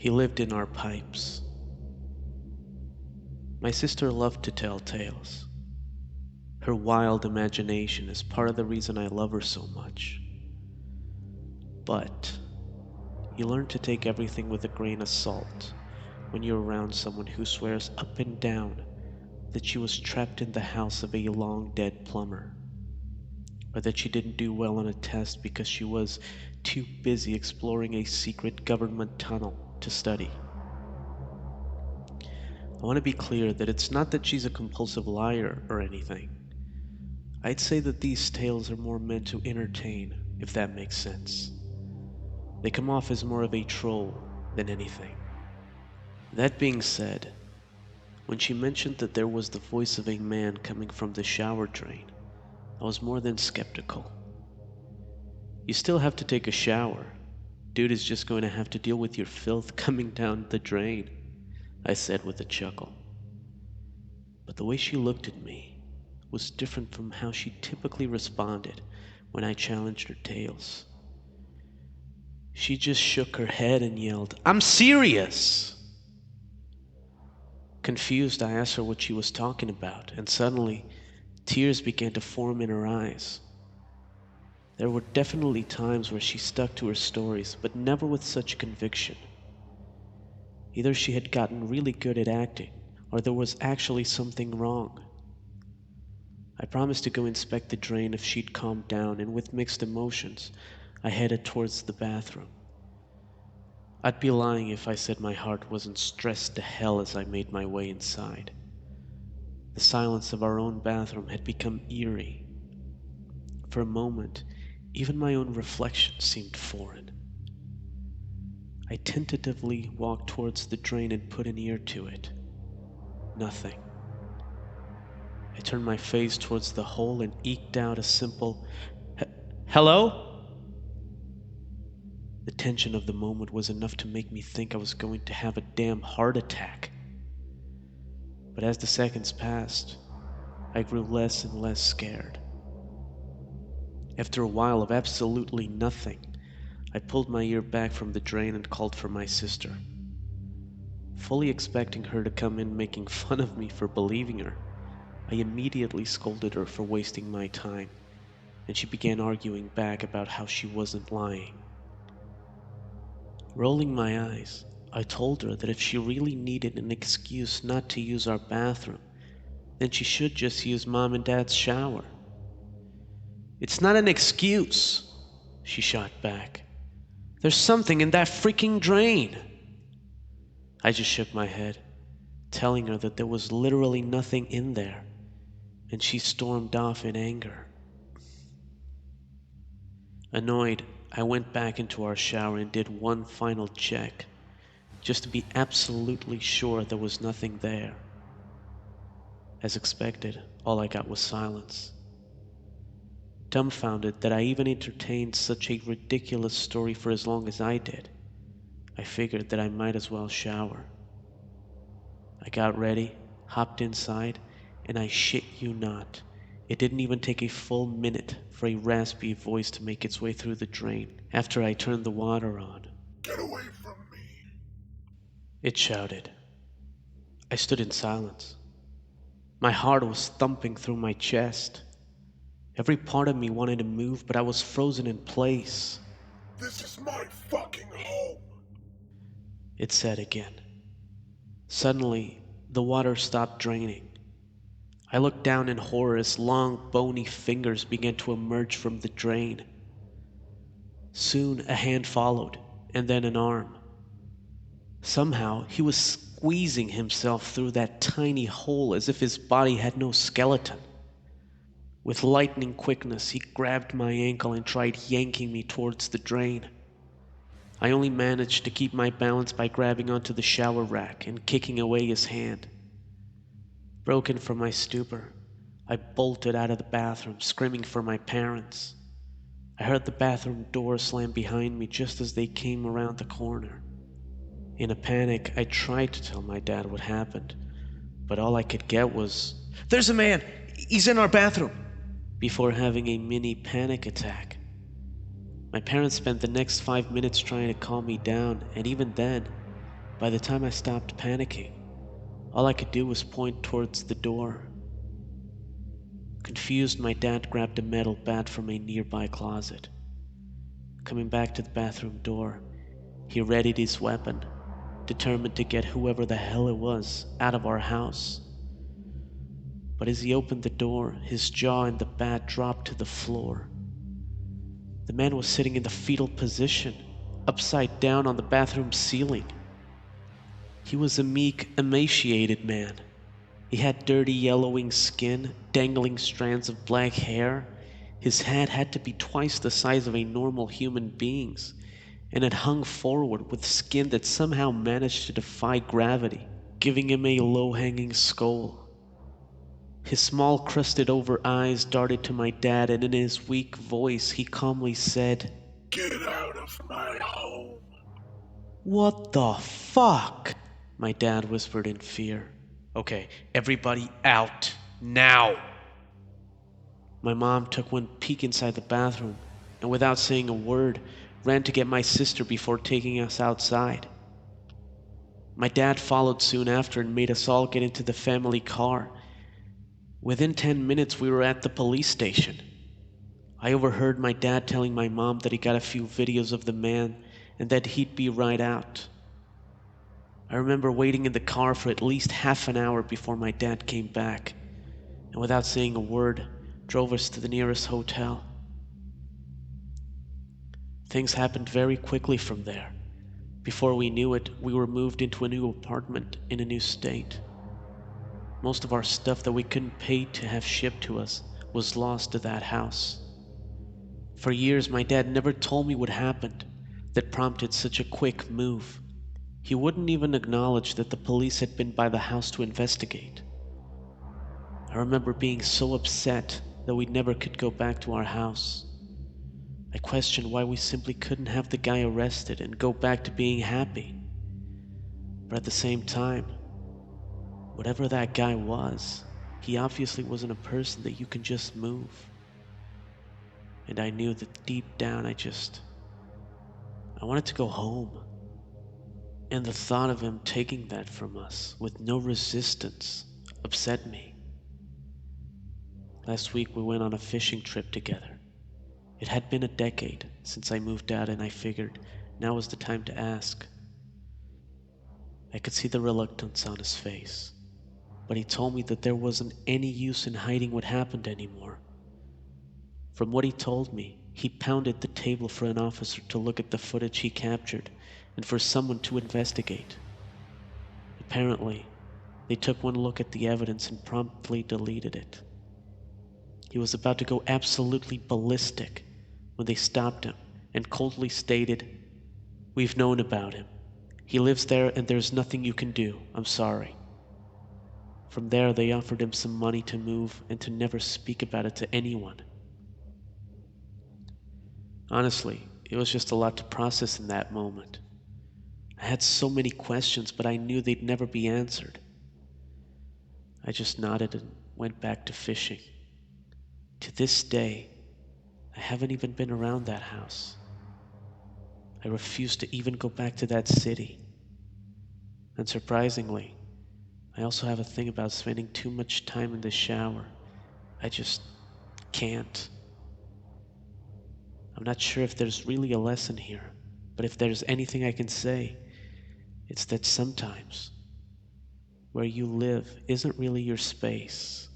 He lived in our pipes. My sister loved to tell tales. Her wild imagination is part of the reason I love her so much. But you learn to take everything with a grain of salt when you're around someone who swears up and down that she was trapped in the house of a long-dead plumber, or that she didn't do well on a test because she was too busy exploring a secret government tunnel to study. I want to be clear that it's not that she's a compulsive liar or anything. I'd say that these tales are more meant to entertain, if that makes sense. They come off as more of a troll than anything. That being said, when she mentioned that there was the voice of a man coming from the shower drain, I was more than skeptical. You still have to take a shower. Dude is just going to have to deal with your filth coming down the drain, I said with a chuckle. But the way she looked at me was different from how she typically responded when I challenged her tales. She just shook her head and yelled, "I'm serious!" Confused, I asked her what she was talking about, and suddenly, tears began to form in her eyes. There were definitely times where she stuck to her stories, but never with such conviction. Either she had gotten really good at acting, or there was actually something wrong. I promised to go inspect the drain if she'd calmed down, and with mixed emotions, I headed towards the bathroom. I'd be lying if I said my heart wasn't stressed to hell as I made my way inside. The silence of our own bathroom had become eerie. For a moment, even my own reflection seemed foreign. I tentatively walked towards the drain and put an ear to it. Nothing. I turned my face towards the hole and eked out a simple, "Hello?" The tension of the moment was enough to make me think I was going to have a damn heart attack. But as the seconds passed, I grew less and less scared. After a while of absolutely nothing, I pulled my ear back from the drain and called for my sister. Fully expecting her to come in making fun of me for believing her, I immediately scolded her for wasting my time, and she began arguing back about how she wasn't lying. Rolling my eyes, I told her that if she really needed an excuse not to use our bathroom, then she should just use Mom and Dad's shower. "It's not an excuse," she shot back. "There's something in that freaking drain." I just shook my head, telling her that there was literally nothing in there, and she stormed off in anger. Annoyed, I went back into our shower and did one final check, just to be absolutely sure there was nothing there. As expected, all I got was silence. Dumbfounded that I even entertained such a ridiculous story for as long as I did, I figured that I might as well shower. I got ready, hopped inside, and I shit you not, it didn't even take a full minute for a raspy voice to make its way through the drain after I turned the water on. "Get away from me!" It shouted. I stood in silence. My heart was thumping through my chest. Every part of me wanted to move, but I was frozen in place. "This is my fucking home!" It said again. Suddenly, the water stopped draining. I looked down in horror as long, bony fingers began to emerge from the drain. Soon, a hand followed, and then an arm. Somehow, he was squeezing himself through that tiny hole as if his body had no skeleton. With lightning quickness, he grabbed my ankle and tried yanking me towards the drain. I only managed to keep my balance by grabbing onto the shower rack and kicking away his hand. Broken from my stupor, I bolted out of the bathroom, screaming for my parents. I heard the bathroom door slam behind me just as they came around the corner. In a panic, I tried to tell my dad what happened, but all I could get was, "There's a man! He's in our bathroom!" before having a mini panic attack. My parents spent the next 5 minutes trying to calm me down, and even then, By the time I stopped panicking, all I could do was point towards the door. Confused, my dad grabbed a metal bat from a nearby closet. Coming back to the bathroom door, he readied his weapon, determined to get whoever the hell it was out of our house. But as he opened the door, his jaw and the bat dropped to the floor. The man was sitting in the fetal position, upside down on the bathroom ceiling. He was a meek, emaciated man. He had dirty yellowing skin, dangling strands of black hair. His head had to be twice the size of a normal human being's, and it hung forward with skin that somehow managed to defy gravity, giving him a low-hanging skull. His small, crusted-over eyes darted to my dad, and in his weak voice he calmly said, Get out of my home. "What the fuck?" my dad whispered in fear. "Okay, everybody out, now!" My mom took one peek inside the bathroom, and without saying a word, ran to get my sister before taking us outside. My dad followed soon after and made us all get into the family car. Within 10 minutes, we were at the police station. I overheard my dad telling my mom that he got a few videos of the man and that he'd be right out. I remember waiting in the car for at least half an hour before my dad came back, and without saying a word, drove us to the nearest hotel. Things happened very quickly from there. Before we knew it, we were moved into a new apartment in a new state. Most of our stuff that we couldn't pay to have shipped to us was lost to that house. For years, my dad never told me what happened that prompted such a quick move. He wouldn't even acknowledge that the police had been by the house to investigate. I remember being so upset that we never could go back to our house. I questioned why we simply couldn't have the guy arrested and go back to being happy. But at the same time, whatever that guy was, he obviously wasn't a person that you can just move. And I knew that deep down I wanted to go home. And the thought of him taking that from us with no resistance upset me. Last week we went on a fishing trip together. It had been a decade since I moved out, and I figured now was the time to ask. I could see the reluctance on his face, but he told me that there wasn't any use in hiding what happened anymore. From what he told me, he pounded the table for an officer to look at the footage he captured and for someone to investigate. Apparently, they took one look at the evidence and promptly deleted it. He was about to go absolutely ballistic when they stopped him and coldly stated, "We've known about him. He lives there and there's nothing you can do. I'm sorry." From there, they offered him some money to move and to never speak about it to anyone. Honestly, it was just a lot to process in that moment. I had so many questions, but I knew they'd never be answered. I just nodded and went back to fishing. To this day, I haven't even been around that house. I refuse to even go back to that city. And surprisingly, I also have a thing about spending too much time in the shower. I just can't. I'm not sure if there's really a lesson here, but if there's anything I can say, it's that sometimes where you live isn't really your space.